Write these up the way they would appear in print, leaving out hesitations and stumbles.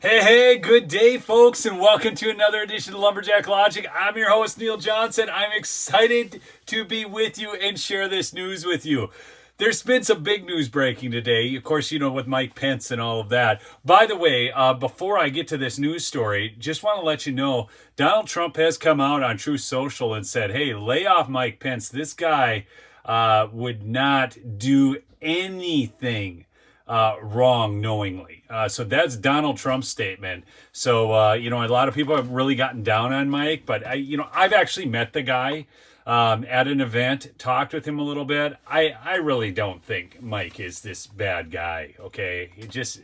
Hey, good day, folks, and welcome to another edition of Lumberjack Logic. I'm your host, Neil Johnson. I'm excited to be with you and share this news with you. There's been some big news breaking today, of course, with Mike Pence and all of that. By the way, before I get to this news story, just want to let you know, Donald Trump has come out on Truth Social and said, hey, lay off Mike Pence. This guy would not do anything wrong knowingly. So that's Donald Trump's statement. So, a lot of people have really gotten down on Mike, but I've actually met the guy at an event, talked with him a little bit. I really don't think Mike is this bad guy. Okay.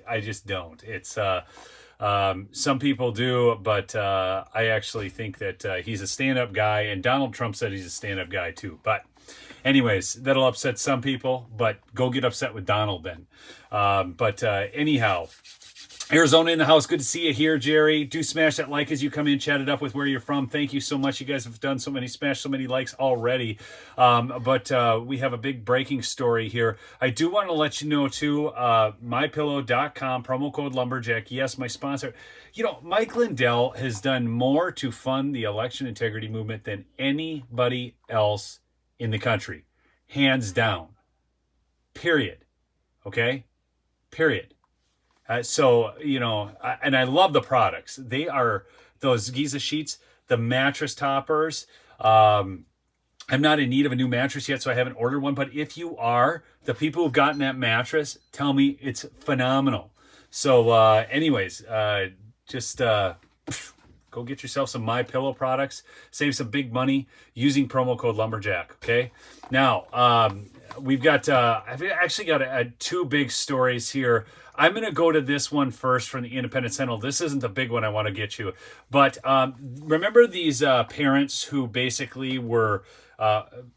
I just don't. It's, some people do, but I actually think that he's a stand-up guy, and Donald Trump said he's a stand-up guy too. But anyways, that'll upset some people, but go get upset with Donald then. Anyhow, Arizona in the house. Good to see you here, Jerry. Do smash that like as you come in, chat it up with where you're from. Thank you so much. You guys have done smashed so many likes already. We have a big breaking story here. I do want to let you know too, mypillow.com, promo code Lumberjack. Yes, my sponsor. Mike Lindell has done more to fund the election integrity movement than anybody else in the country, hands down, period. Okay, period. And I love the products. They are those Giza sheets, the mattress toppers. I'm not in need of a new mattress yet, so I haven't ordered one. But if you are, the people who've gotten that mattress tell me it's phenomenal. So go get yourself some MyPillow products. Save some big money using promo code Lumberjack, okay? Now, I've actually got two big stories here. I'm going to go to this one first from the Independent Sentinel. This isn't the big one I want to get you. But remember these parents who basically were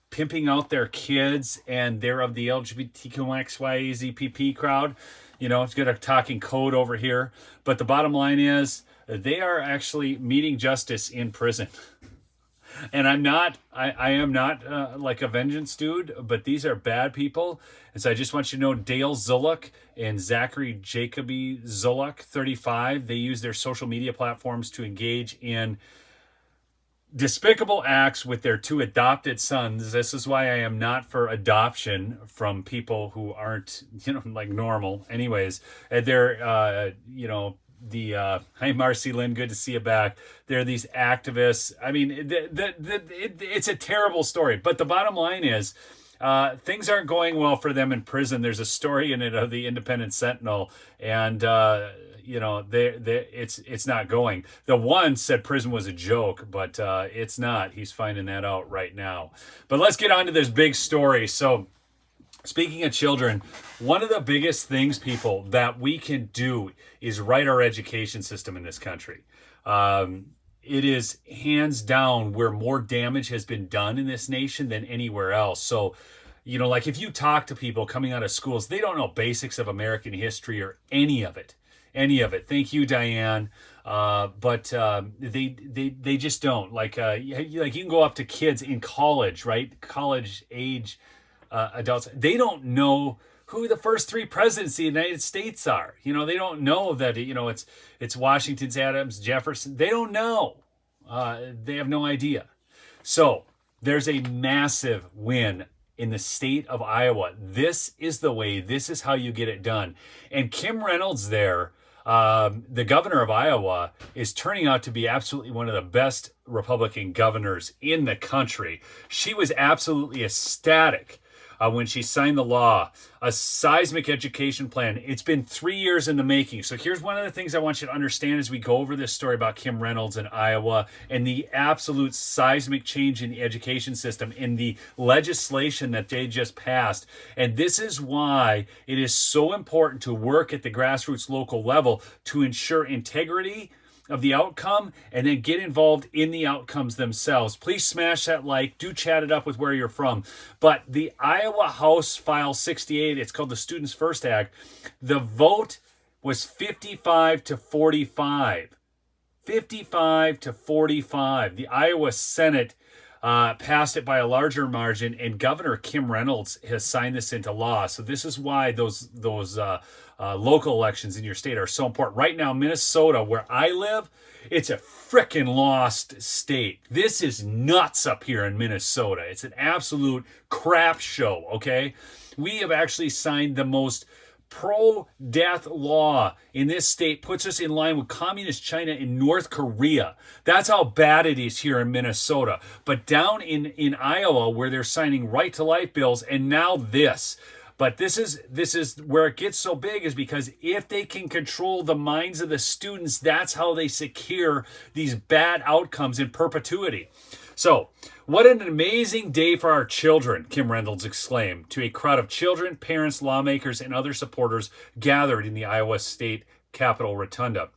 pimping out their kids, and they're of the LGBTQXYZPP crowd? It's got a talking code over here. But the bottom line is, they are actually meeting justice in prison. And I am not like a vengeance dude, but these are bad people. And so I just want you to know, Dale Zullock and Zachary Jacoby Zullock, 35, they use their social media platforms to engage in despicable acts with their two adopted sons. This is why I am not for adoption from people who aren't, like normal. Anyways, they're, hi Marcy Lynn, good to see you back. There are these activists. I mean, it's a terrible story, but the bottom line is, things aren't going well for them in prison. There's a story in it of the Independent Sentinel, and it's not going. The one said prison was a joke, but it's not. He's finding that out right now. But let's get on to this big story. So, speaking of children, one of the biggest things, people, that we can do is right our education system in this country. It is hands down where more damage has been done in this nation than anywhere else. So, like if you talk to people coming out of schools, they don't know basics of American history or any of it. Thank you, Diane. They just don't. Like you can go up to kids in college, right? College age adults. They don't know who the first three presidents of the United States are. They don't know that, it's Washington, Adams, Jefferson. They don't know. They have no idea. So there's a massive win in the state of Iowa. This is the way. This is how you get it done. And Kim Reynolds there, the governor of Iowa, is turning out to be absolutely one of the best Republican governors in the country. She was absolutely ecstatic when she signed the law, a seismic education plan. It's been 3 years in the making. So here's one of the things I want you to understand as we go over this story about Kim Reynolds in Iowa and the absolute seismic change in the education system, in the legislation that they just passed. And this is why it is so important to work at the grassroots local level to ensure integrity of the outcome and then get involved in the outcomes themselves. Please smash that like. Do chat it up with where you're from. But the Iowa House File 68, it's called the Students First Act, the vote was 55 to 45. 55 to 45. The Iowa Senate passed it by a larger margin, and Governor Kim Reynolds has signed this into law. So this is why those local elections in your state are so important. Right now, Minnesota, where I live, it's a frickin' lost state. This is nuts up here in Minnesota. It's an absolute crap show, okay? We have actually signed the most pro-death law in this state, puts us in line with communist China and North Korea. That's how bad it is here in Minnesota. But down in Iowa, where they're signing right-to-life bills, and now this. But this is where it gets so big, is because if they can control the minds of the students, that's how they secure these bad outcomes in perpetuity. So, what an amazing day for our children, Kim Reynolds exclaimed to a crowd of children, parents, lawmakers, and other supporters gathered in the Iowa State Capitol Rotunda.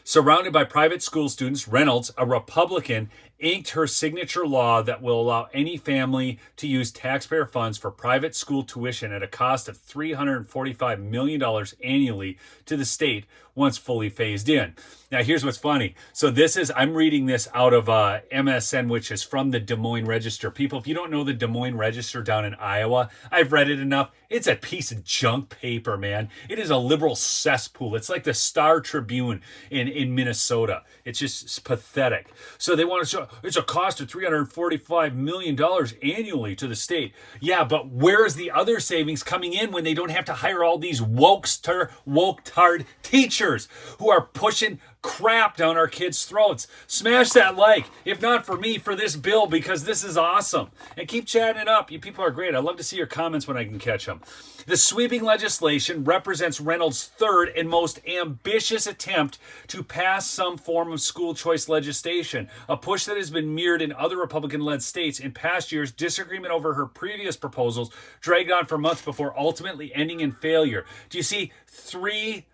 Surrounded by private school students, Reynolds, a Republican, inked her signature law that will allow any family to use taxpayer funds for private school tuition at a cost of $345 million annually to the state once fully phased in. Now, here's what's funny. So I'm reading this out of MSN, which is from the Des Moines Register. People, if you don't know the Des Moines Register down in Iowa, I've read it enough. It's a piece of junk paper, man. It is a liberal cesspool. It's like the Star Tribune in Minnesota. It's just pathetic. So they want to show it's a cost of $345 million annually to the state. Yeah, but where's the other savings coming in when they don't have to hire all these woke-tard teachers who are pushing crap down our kids' throats? Smash that like, if not for me, for this bill, because this is awesome. And keep chatting it up. You people are great. I love to see your comments when I can catch them. The sweeping legislation represents Reynolds' third and most ambitious attempt to pass some form of school choice legislation, a push that has been mirrored in other Republican-led states. In past years, disagreement over her previous proposals dragged on for months before ultimately ending in failure. Do you see? 3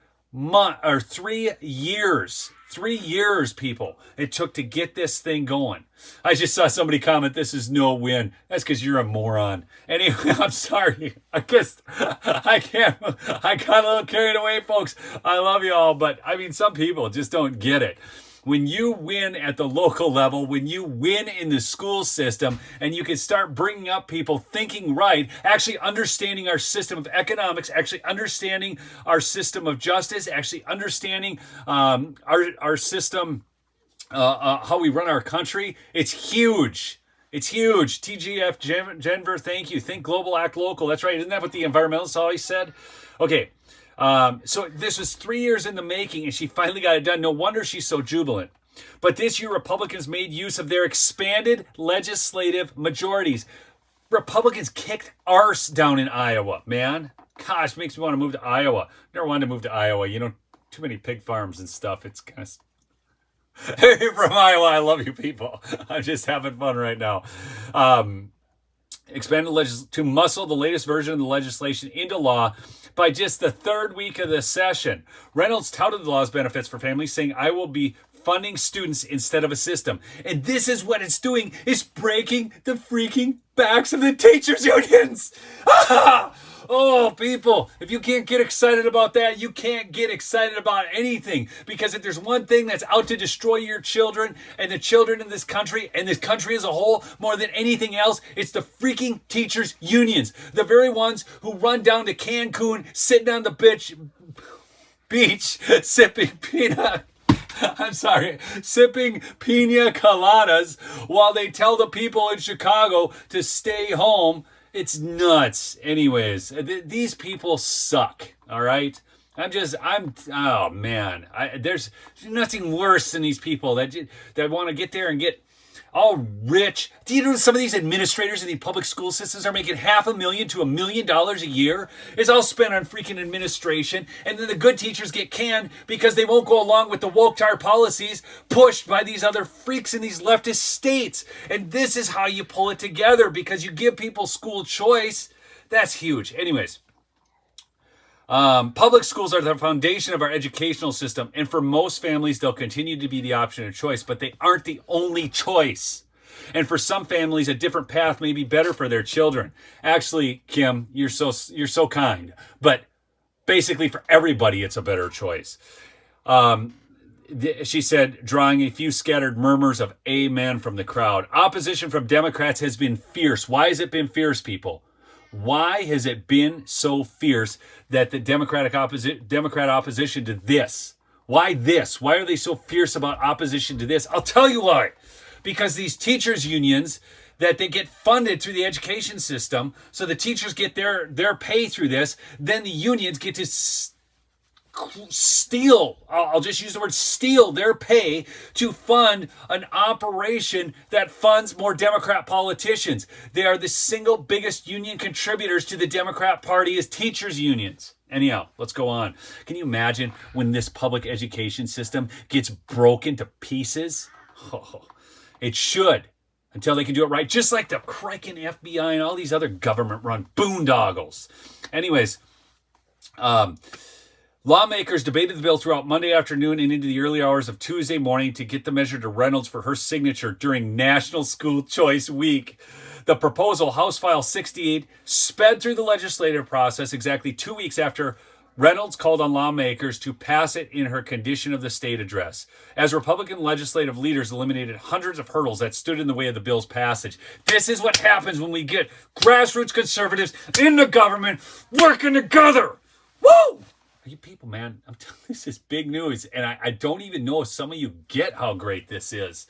years, people, it took to get this thing going. I just saw somebody comment, this is no win. That's because you're a moron. Anyway, I'm sorry. I got a little carried away, folks. I love you all, but I mean, some people just don't get it. When you win at the local level, when you win in the school system, and you can start bringing up people thinking right, actually understanding our system of economics, actually understanding our system of justice, actually understanding our system, how we run our country, it's huge. It's huge. TGF Denver, thank you. Think global, act local. That's right. Isn't that what the environmentalists always said? Okay. So this was 3 years in the making, and she finally got it done. No wonder she's so jubilant. But this year, Republicans made use of their expanded legislative majorities. Republicans kicked arse down in Iowa, man. Gosh, makes me want to move to Iowa. Never wanted to move to Iowa. You know, too many pig farms and stuff. It's kind of... Hey, from Iowa, I love you people. I'm just having fun right now. Expanded to muscle the latest version of the legislation into law by just the third week of the session. Reynolds touted the law's benefits for families, saying, I will be funding students instead of a system. And this is what it's doing, is breaking the freaking backs of the teachers' unions. Oh, people, if you can't get excited about that, you can't get excited about anything. Because if there's one thing that's out to destroy your children and the children in this country and this country as a whole, more than anything else, it's the freaking teachers' unions. The very ones who run down to Cancun, sitting on the beach, sipping sipping pina coladas while they tell the people in Chicago to stay home. It's nuts. Anyways, these people suck, all right? Oh, man. There's nothing worse than these people that want to get there and get all rich. Do you know some of these administrators in the public school systems are making $500,000 to $1 million a year? It's all spent on freaking administration. And then the good teachers get canned because they won't go along with the woke-tard policies pushed by these other freaks in these leftist states. And this is how you pull it together, because you give people school choice. That's huge. Anyways. Public schools are the foundation of our educational system, and for most families, they'll continue to be the option of choice, but they aren't the only choice. And for some families, a different path may be better for their children. Actually, Kim, you're so kind, but basically for everybody, it's a better choice. She said, drawing a few scattered murmurs of amen from the crowd. Opposition from Democrats has been fierce. Why has it been fierce, people? Why has it been so fierce that the Democrat opposition to this? Why this? Why are they so fierce about opposition to this? I'll tell you why. Because these teachers' unions, that they get funded through the education system, so the teachers get their pay through this, then the unions get to steal, I'll just use the word steal, their pay to fund an operation that funds more Democrat politicians. They are the single biggest union contributors to the Democrat Party as teachers' unions. Anyhow, let's go on. Can you imagine when this public education system gets broken to pieces? Oh, it should, until they can do it right, just like the cracking FBI and all these other government-run boondoggles. Anyways, lawmakers debated the bill throughout Monday afternoon and into the early hours of Tuesday morning to get the measure to Reynolds for her signature during National School Choice Week. The proposal, House File 68, sped through the legislative process exactly 2 weeks after Reynolds called on lawmakers to pass it in her Condition of the State address, as Republican legislative leaders eliminated hundreds of hurdles that stood in the way of the bill's passage. This is what happens when we get grassroots conservatives in the government working together. Woo! You people, man, I'm telling you, this is big news, and I don't even know if some of you get how great this is.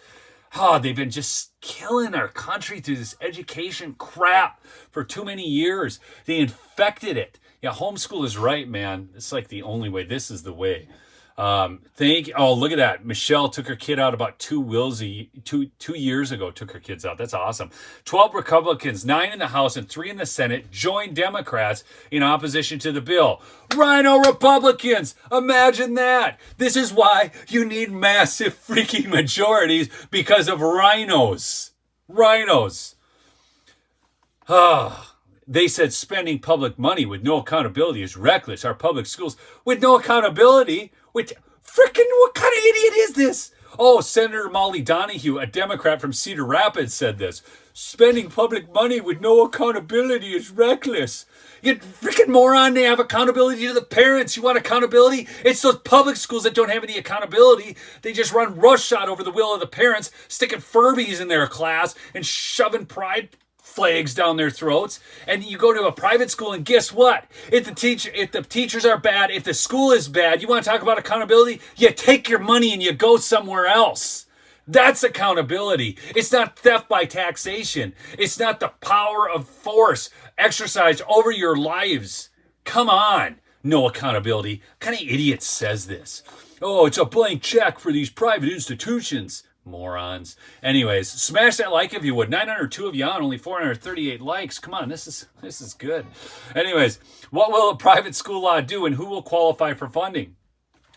They've been just killing our country through this education crap for too many years. They infected it. Yeah, homeschool is right, man. It's like the only way. This is the way. Look at that. Michelle took her kid out about 2 years ago, took her kids out. That's awesome. 12 Republicans, 9 in the House and 3 in the Senate joined Democrats in opposition to the bill. Rhino Republicans, imagine that. This is why you need massive freaking majorities, because of rhinos. Rhinos. They said spending public money with no accountability is reckless. Our public schools with no accountability. What kind of idiot is this? Oh, Senator Molly Donahue, a Democrat from Cedar Rapids, said this. Spending public money with no accountability is reckless. You freaking moron, they have accountability to the parents. You want accountability? It's those public schools that don't have any accountability. They just run roughshod over the will of the parents, sticking Furbies in their class and shoving pride flags down their throats. And you go to a private school, and guess what? If the teachers are bad, if the school is bad, you want to talk about accountability? You take your money and you go somewhere else. That's accountability. It's not theft by taxation. It's not the power of force exercised over your lives. Come on. No accountability. What kind of idiot says this? Oh, it's a blank check for these private institutions. Morons. Anyways, smash that like if you would. 902 of you on, only 438 likes. Come on, this is good. Anyways, what will a private school law do, and who will qualify for funding?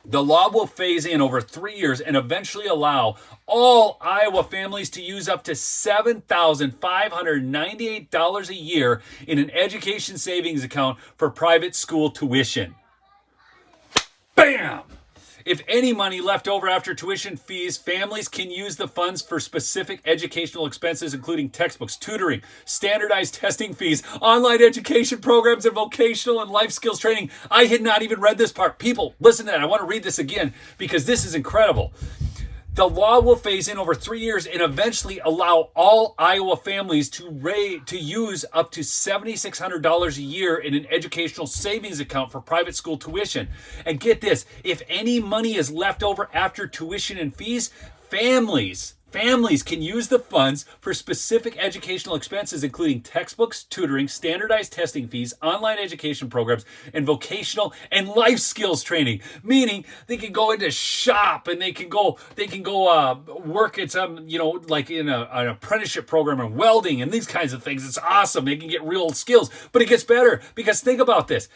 The law will phase in over 3 years and eventually allow all Iowa families to use up to $7,598 a year in an education savings account for private school tuition. Bam! If any money left over after tuition fees, families can use the funds for specific educational expenses, including textbooks, tutoring, standardized testing fees, online education programs, and vocational and life skills training. I had not even read this part. People, listen to that. I want to read this again because this is incredible. The law will phase in over 3 years and eventually allow all Iowa families to use up to $7,600 a year in an educational savings account for private school tuition. And get this, if any money is left over after tuition and fees, families can use the funds for specific educational expenses, including textbooks, tutoring, standardized testing fees, online education programs, and vocational and life skills training. Meaning they can go into shop and they can go work at some, like in an apprenticeship program in welding and these kinds of things. It's awesome. They can get real skills. But it gets better, because think about this.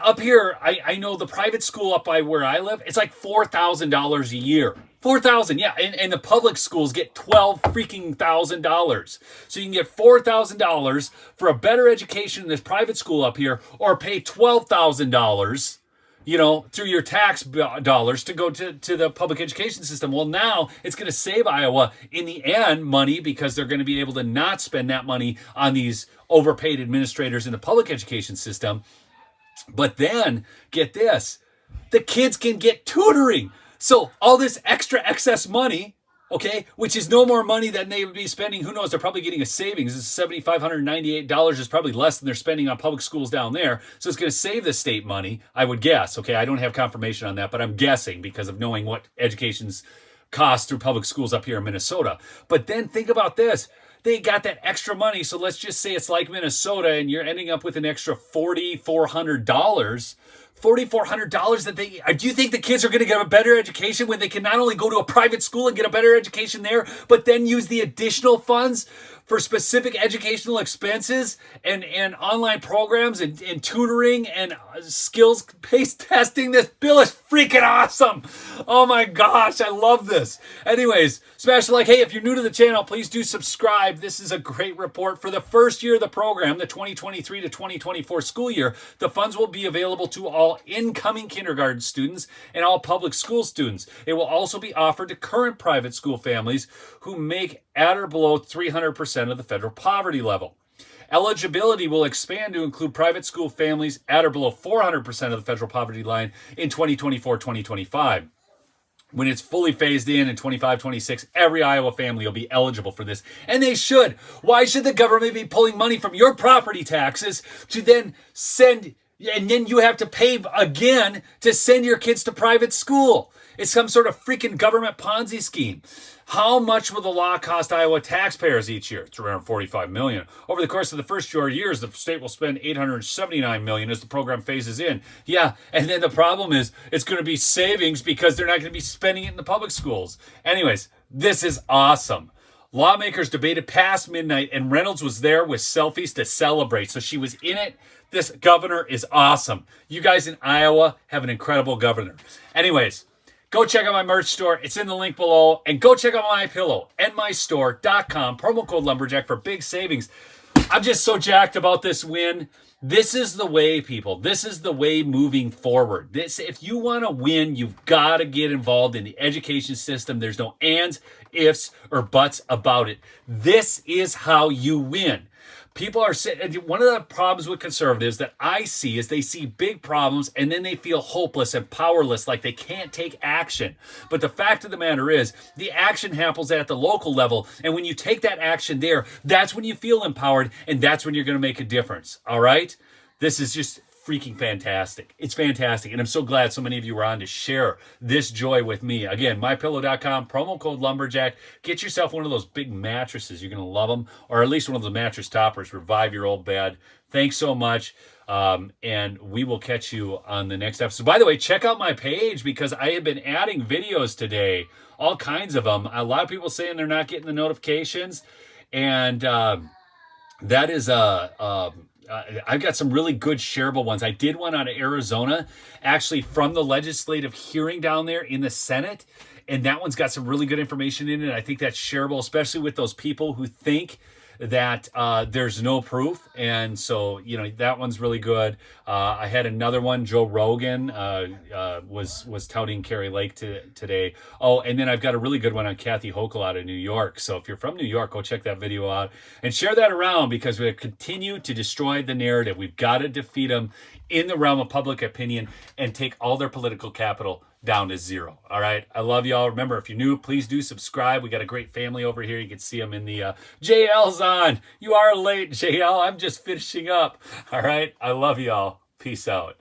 Up here, I know the private school up by where I live, it's like $4,000 a year. $4,000, yeah, and the public schools get $12,000. So you can get $4,000 for a better education in this private school up here, or pay $12,000, through your tax dollars to go to the public education system. Well, now it's going to save Iowa in the end money, because they're going to be able to not spend that money on these overpaid administrators in the public education system. But then, get this, the kids can get tutoring. So all this extra excess money, okay, which is no more money than they would be spending. Who knows? They're probably getting a savings. This $7,598 is probably less than they're spending on public schools down there. So it's going to save the state money, I would guess. Okay, I don't have confirmation on that, but I'm guessing because of knowing what education's cost through public schools up here in Minnesota. But then think about this. They got that extra money. So let's just say it's like Minnesota and you're ending up with an extra $4,400. $4,400 that do you think the kids are going to get a better education when they can not only go to a private school and get a better education there, but then use the additional funds for specific educational expenses and online programs and tutoring and skills-based testing? This bill is freaking awesome. Oh my gosh, I love this. Anyways, smash the like. Hey, if you're new to the channel, please do subscribe. This is a great report. For the first year of the program, the 2023 to 2024 school year, the funds will be available to all incoming kindergarten students and all public school students. It will also be offered to current private school families who make at or below 300% of the federal poverty level. Eligibility will expand to include private school families at or below 400% of the federal poverty line in 2024-2025. When it's fully phased in 25-26, every Iowa family will be eligible for this. And they should. Why should the government be pulling money from your property taxes to then send, and then you have to pay again to send your kids to private school? It's some sort of freaking government Ponzi scheme. How much will the law cost Iowa taxpayers each year? It's around $45 million. Over the course of the first 4 years, the state will spend $879 million as the program phases in. Yeah, and then the problem is it's going to be savings because they're not going to be spending it in the public schools. Anyways, this is awesome. Lawmakers debated past midnight, and Reynolds was there with selfies to celebrate. So she was in it. This governor is awesome. You guys in Iowa have an incredible governor. Anyways, go check out my merch store. It's in the link below. And go check out MyPillow, nmystore.com. Promo code Lumberjack for big savings. I'm just so jacked about this win. This is the way, people. This is the way moving forward. If you want to win, you've got to get involved in the education system. There's no ands, ifs, or buts about it. This is how you win. People are saying, one of the problems with conservatives that I see is they see big problems and then they feel hopeless and powerless, like they can't take action. But the fact of the matter is, the action happens at the local level. And when you take that action there, that's when you feel empowered and that's when you're going to make a difference. All right? This is just freaking fantastic. It's fantastic. And I'm so glad so many of you were on to share this joy with me. Again, mypillow.com, promo code Lumberjack. Get yourself one of those big mattresses. You're going to love them. Or at least one of the mattress toppers. Revive your old bed. Thanks so much. And we will catch you on the next episode. By the way, check out my page because I have been adding videos today. All kinds of them. A lot of people saying they're not getting the notifications. And that is I've got some really good shareable ones. I did one out of Arizona, actually from the legislative hearing down there in the Senate. And that one's got some really good information in it. I think that's shareable, especially with those people who think that there's no proof. And so, that one's really good. I had another one. Joe Rogan was touting Kari Lake today. Oh, and then I've got a really good one on Kathy Hochul out of New York. So if you're from New York, go check that video out and share that around because we continue to destroy the narrative. We've got to defeat them in the realm of public opinion and take all their political capital down to zero. All right. I love y'all. Remember, if you're new, please do subscribe. We got a great family over here. You can see them in the JL's on. You are late, JL. I'm just finishing up. All right. I love y'all. Peace out.